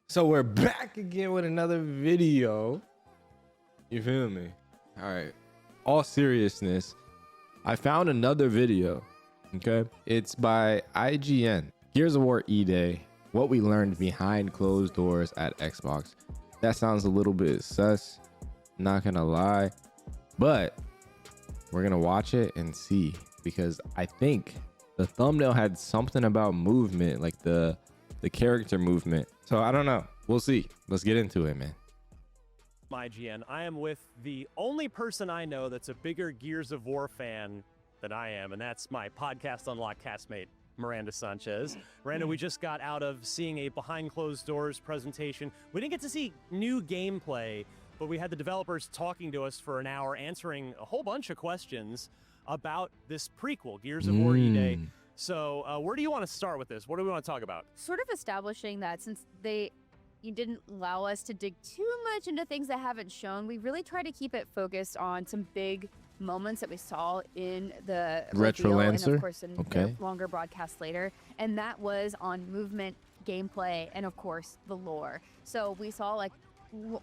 So we're back again with another video. You feel me? All right. All seriousness, I found another video. Okay. It's by IGN. Gears of War E-Day. What we learned behind closed doors at Xbox. That sounds a little bit sus. Not gonna lie. But we're gonna watch it and see. Because I think the thumbnail had something about movement. Like the character movement. So I don't know. We'll see. Let's get into it, man. IGN. I am with the only person I know that's a bigger Gears of War fan than I am, and that's my podcast Unlock castmate, Miranda Sanchez. Miranda, we just got out of seeing a behind closed doors presentation. We didn't get to see new gameplay, but we had the developers talking to us for an hour, answering a whole bunch of questions about this prequel, Gears of War E-Day. So where do you want to start with this? What do we want to talk about? Sort of establishing that since you didn't allow us to dig too much into things that haven't shown, we really try to keep it focused on some big moments that we saw in the reveal and of course in the longer broadcast later. And that was on movement, gameplay, and of course the lore. So we saw like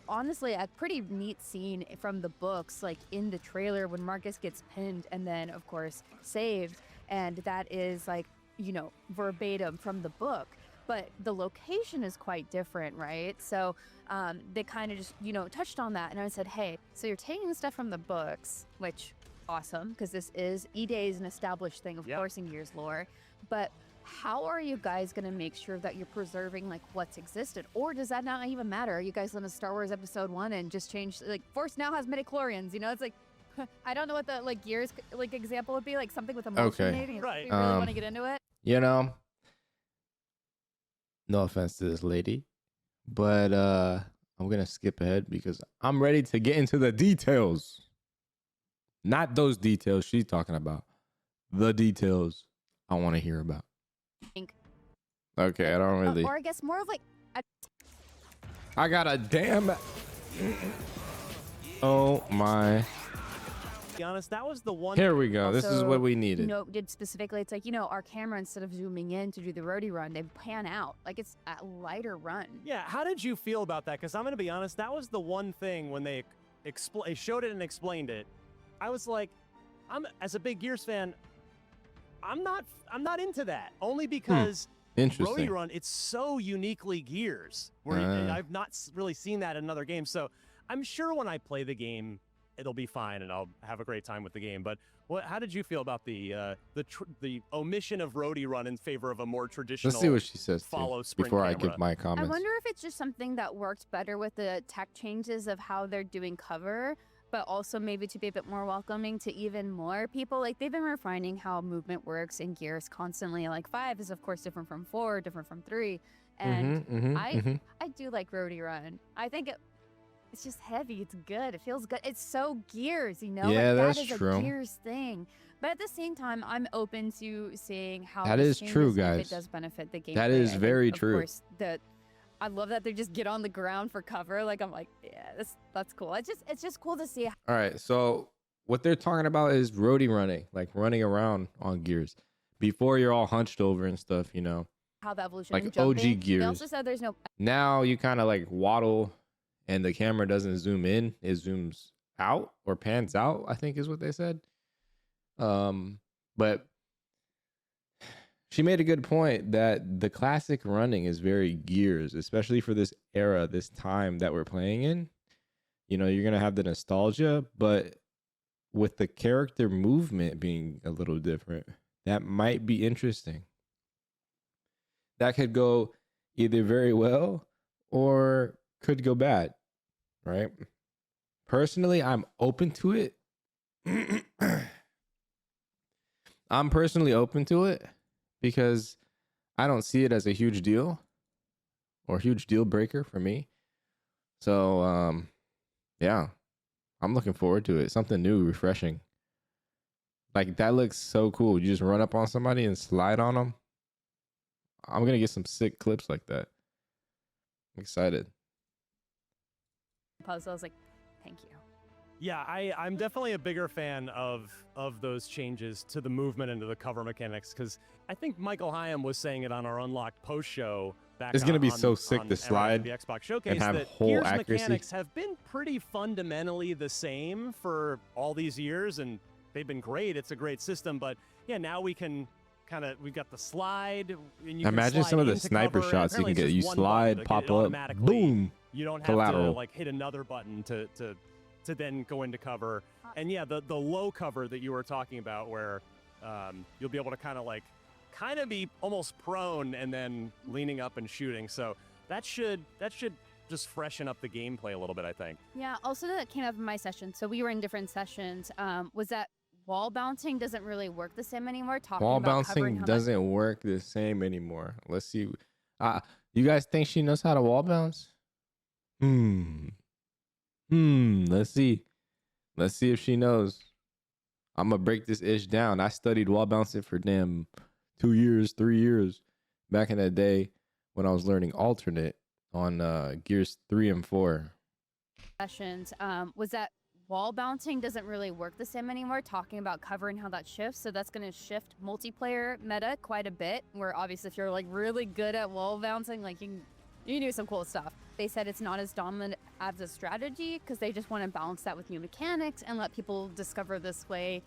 honestly a pretty neat scene from the books, like in the trailer when Marcus gets pinned and then of course saved. And that is like, you know, verbatim from the book. But the location is quite different, right? So they kind of just, you know, touched on that. And I said, hey, so you're taking stuff from the books, which awesome, because this is E-Day is an established thing, of course, in Gears lore. But how are you guys going to make sure that you're preserving like what's existed? Or does that not even matter? Are you guys on a Star Wars Episode 1 and just change, like Force now has midichlorians, you know? It's like, I don't know what the like Gears like example would be, like something with emotion. Maybe. Right. You really want to get into it? You know, no offense to this lady, but I'm gonna skip ahead because I'm ready to get into the details. Not those details she's talking about. The details I want to hear about. Okay, I don't really. Or I guess more of like. I got a damn. Oh my. To be honest, that was the one. Here we go. This is what we needed. Did specifically, it's like, you know, our camera, instead of zooming in to do the roadie run, they pan out. Like it's a lighter run. Yeah, how did you feel about that? Because I'm going to be honest, that was the one thing when they showed it and explained it. I was like, as a big Gears fan, I'm not into that. Only because Interesting. roadie run, it's so uniquely Gears. And I've not really seen that in another game. So I'm sure when I play the game, it'll be fine and I'll have a great time with the game. But how did you feel about the omission of roadie run in favor of a more traditional? Let's see what she says before I give my comments. I wonder if it's just something that worked better with the tech changes of how they're doing cover, but also maybe to be a bit more welcoming to even more people. Like they've been refining how movement works in Gears constantly. Like 5 is of course different from 4, different from 3. And I do like roadie run. I think it's just heavy. It's good. It feels good. It's so Gears, you know? Yeah, like, that's true. true. A Gears thing. But at the same time, I'm open to seeing how that this is true, changes guys. if it does benefit the game. That is very true. Of course, I love that they just get on the ground for cover. Like I'm like, yeah, that's cool. It's just cool to see. All right, so what they're talking about is roadie running, like running around on Gears before you're all hunched over and stuff, you know. How the evolution like and jumping. OG Gears. They also said there's no. Now you kind of like waddle, and the camera doesn't zoom in; it zooms out or pans out, I think is what they said. But she made a good point that the classic running is very Gears, especially for this era, this time that we're playing in. You know, you're gonna have the nostalgia, but with the character movement being a little different, that might be interesting. That could go either very well or could go bad, right? Personally, I'm open to it. I'm personally open to it because I don't see it as a huge deal or huge deal breaker for me. So, yeah, I'm looking forward to it. Something new, refreshing. Like that looks so cool. You just run up on somebody and slide on them. I'm going to get some sick clips like that. I'm excited. Puzzle. I was like, thank you. Yeah, I'm definitely a bigger fan of those changes to the movement and to the cover mechanics, because I think Michael Hyam was saying it on our Unlocked post show back It's gonna be on- so sick on to MLB slide Xbox Showcase and have that whole Gears accuracy. mechanics have been pretty fundamentally the same for all these years, and they've been great. It's a great system, but yeah, now we can we've got the slide. And you Imagine can slide some of the into sniper cover, and shots you apparently can it's get. just You one slide, button. pop It up, automatically- boom. You don't have Collateral. to like hit another button to then go into cover. And yeah, the low cover that you were talking about, where you'll be able to kind of be almost prone and then leaning up and shooting. So that should just freshen up the gameplay a little bit, I think. Yeah, also that came up in my session. So we were in different sessions. Was that wall bouncing doesn't really work the same anymore? Wall about covering bouncing how doesn't work the same anymore. Let's see. You guys think she knows how to wall bounce? Let's see. Let's see if she knows. I'm gonna break this ish down. I studied wall bouncing for damn 2 years, 3 years back in the day when I was learning alternate on Gears 3 and 4. sessions. Was that wall bouncing doesn't really work the same anymore? Talking about covering how that shifts. So that's going to shift multiplayer meta quite a bit. Where obviously, if you're like really good at wall bouncing, like you can do some cool stuff. They said it's not as dominant as a strategy because they just want to balance that with new mechanics and let people discover this way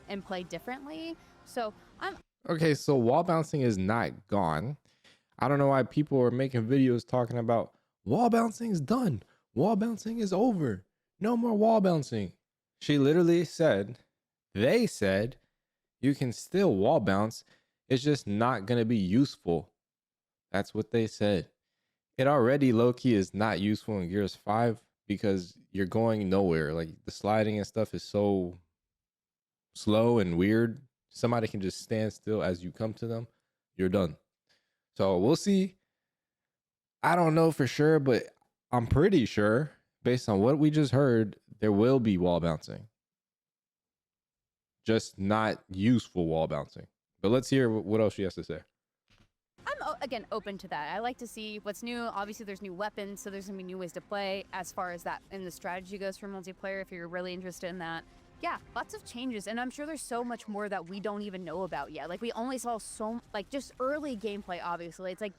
and play differently. So Okay, so wall bouncing is not gone. I don't know why people are making videos talking about wall bouncing is done. Wall bouncing is over. No more wall bouncing. She literally said, they said, you can still wall bounce. It's just not going to be useful. That's what they said. It already low-key is not useful in Gears 5 because you're going nowhere. Like the sliding and stuff is so slow and weird. Somebody can just stand still as you come to them. You're done. So we'll see. I don't know for sure, but I'm pretty sure based on what we just heard, there will be wall bouncing. Just not useful wall bouncing. But let's hear what else she has to say. I'm again open to that. I like to see what's new. Obviously, there's new weapons, so there's gonna be new ways to play as far as that and the strategy goes for multiplayer. If you're really interested in that, yeah, lots of changes, and I'm sure there's so much more that we don't even know about yet. Like we only saw just early gameplay. Obviously, it's like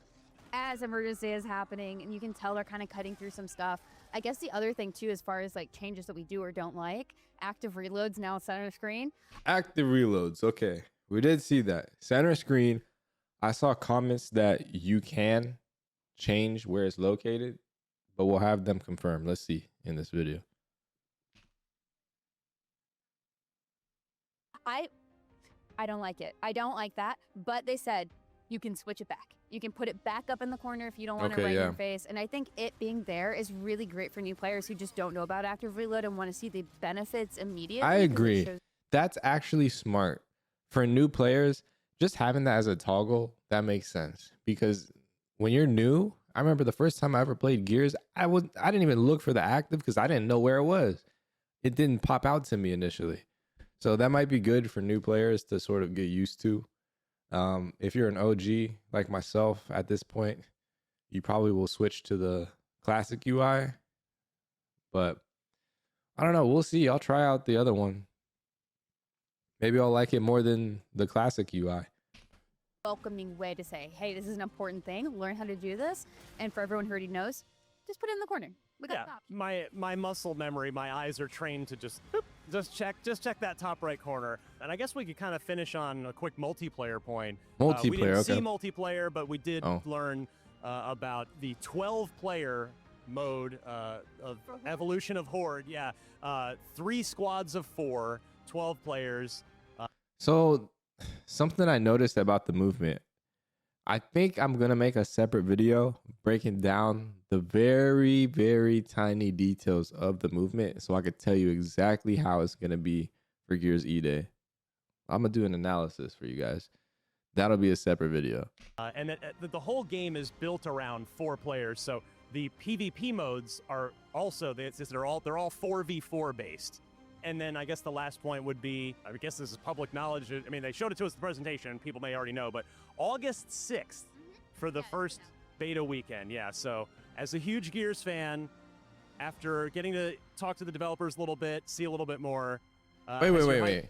as emergency is happening, and you can tell they're kind of cutting through some stuff. I guess the other thing too, as far as like changes that we do or don't like, active reloads now center screen. Active reloads. Okay, we did see that center screen. I saw comments that you can change where it's located, but we'll have them confirmed. Let's see in this video. I don't like it. I don't like that. But they said you can switch it back. You can put it back up in the corner if you don't want it right in your face. And I think it being there is really great for new players who just don't know about active reload and want to see the benefits immediately. I agree. That's actually smart for new players. Just having that as a toggle, that makes sense. Because when you're new, I remember the first time I ever played Gears, I didn't even look for the active because I didn't know where it was. It didn't pop out to me initially. So that might be good for new players to sort of get used to. If you're an OG like myself at this point, you probably will switch to the classic UI. But I don't know. We'll see. I'll try out the other one. Maybe I'll like it more than the classic UI. Welcoming way to say, hey, this is an important thing. Learn how to do this. And for everyone who already knows, just put it in the corner. We got my muscle memory, my eyes are trained to just check that top right corner. And I guess we could kind of finish on a quick multiplayer point. We didn't see multiplayer, but we did learn about the 12-player mode of Evolution of Horde. Yeah, 3 squads of 4, 12 players. So something I noticed about the movement, I think I'm going to make a separate video breaking down the very, very tiny details of the movement so I could tell you exactly how it's going to be for Gears E-Day. I'm going to do an analysis for you guys. That'll be a separate video. And the whole game is built around 4 players. So the PvP modes are also, they're all 4v4 based. And then I guess the last point would be, I guess this is public knowledge. I mean, they showed it to us in the presentation. People may already know, but August 6th for the first beta weekend. Yeah, so as a huge Gears fan, after getting to talk to the developers a little bit, see a little bit more. Wait.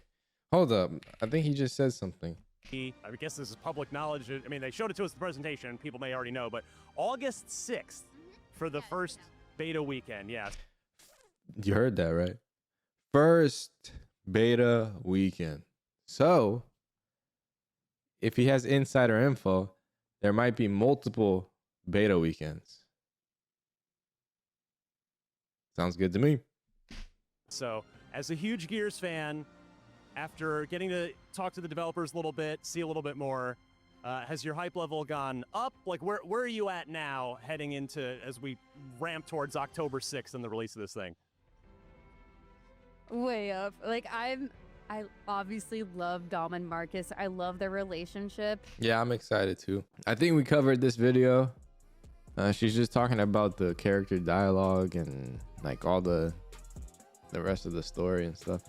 Hold up. I think he just said something. I guess this is public knowledge. I mean, they showed it to us in the presentation, and people may already know, but August 6th for the first beta weekend. Yeah. You heard that, right? First beta weekend. So, if he has insider info, there might be multiple beta weekends. Sounds good to me. So, as a huge Gears fan, after getting to talk to the developers a little bit, see a little bit more, has your hype level gone up? Like, where are you at now heading into as we ramp towards October 6th and the release of this thing? Way up. Like, I obviously love Dom and Marcus. I love their relationship. Yeah, I'm excited too. I think we covered this video. She's just talking about the character dialogue and like all the rest of the story and stuff.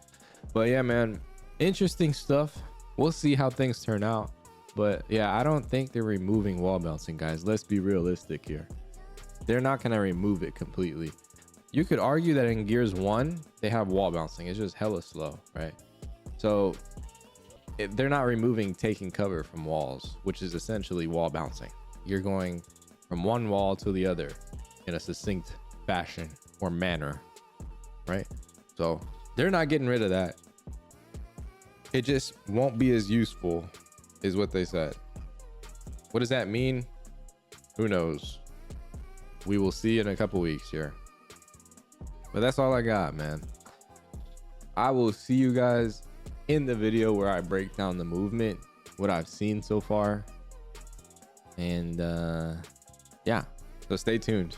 But yeah, man, interesting stuff. We'll see how things turn out. But yeah, I don't think they're removing wall bouncing, guys. Let's be realistic here. They're not going to remove it completely. You could argue that in Gears 1, they have wall bouncing. It's just hella slow, right? So they're not removing taking cover from walls, which is essentially wall bouncing. You're going from one wall to the other in a succinct fashion or manner, right? So they're not getting rid of that. It just won't be as useful, is what they said. What does that mean? Who knows? We will see in a couple weeks here. But that's all I got, man. I will see you guys in the video where I break down the movement, what I've seen so far. And yeah, so stay tuned.